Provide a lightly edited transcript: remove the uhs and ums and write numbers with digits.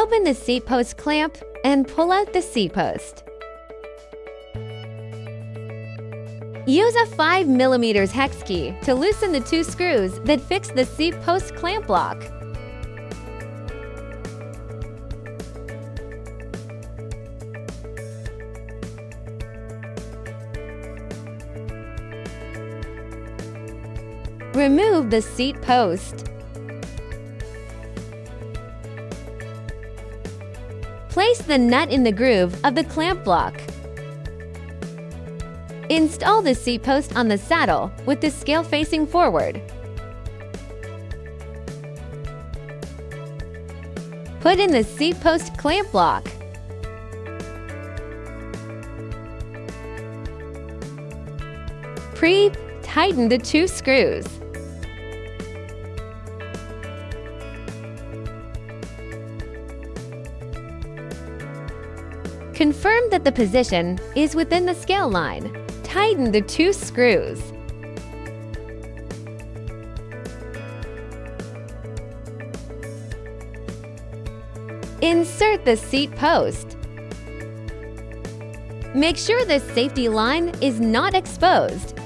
Open the seat post clamp and pull out the seat post. Use a 5mm hex key to loosen the 2 screws that fix the seat post clamp block. Remove the seat post. Place the nut in the groove of the clamp block. Install the seat post on the saddle with the scale facing forward. Put in the seat post clamp block. Pre-tighten the 2 screws. Confirm that the position is within the scale line. Tighten the 2 screws. Insert the seat post. Make sure the safety line is not exposed